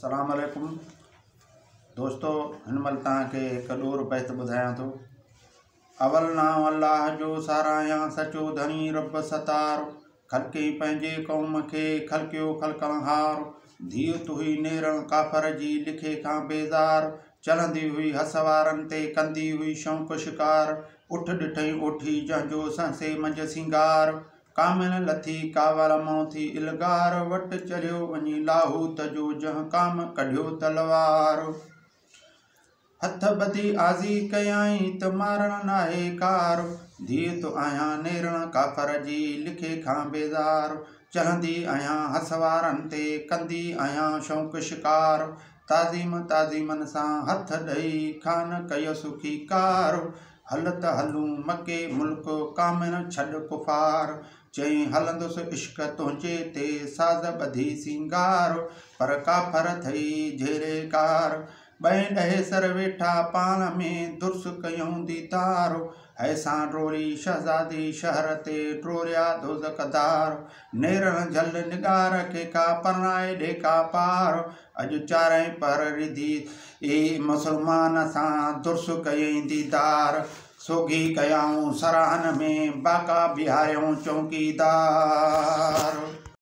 अस्सलाम वालेकुम दोस्तों, हिन महिल तव्हांखे हिकु ॾोह रुपए ते ॿुधायां थो। अवल नाम अल्लाह जो सारायां सचो धनी रब सतार, ख़लक़ई पंहिंजे क़ौम खे ख़लक़ियो ख़लक़णहार। धीअ तुही नेरण काफ़र जी लिखे खां बेज़ार, चलंदी हुई हसवारनि ते कंदी हुई शौक़ शिकार। उठ ॾिठई ओठी जंहिंजो संसे मंझि सिंगार, कामिन लथी कावल मां थी इलगार। वट चढ़ियो वञी लाहूत जो जंहिं काम कढियो तलवार। हथ ॿधी आज़ी कयाई त मारण नाहे कार, धीअ तो आहियां नेरण काफ़र जी लिखे खां बेज़ार। चलंदी आहियां हसवारनि ते कंदी आहियां शौक़ शिकार। ताज़ीमन सां हथ ॾेई खान कयसि कार, हल त हलूं मके मुल्क कामिन छॾ कुफ़ार। चई हलंदुसि इश्क तुंहिंजे ते साज़ ॿधी सिंगार, पर काफ़र थई झेरे कार। ॿई ॾहे सर वेठा पाण में दुर्स कयूं दीदार, हैसां डोरी शहज़ादी शहर ते टोरिया दोज़खदार। नेरण झल निगार खे का परनाए ॾे का पार, अॼु चारई पर रिधी मुसलमान सां दुर्स कयई दीदार। सोगी कयाऊं सराहन में बाका बिहारियूं चौकीदार।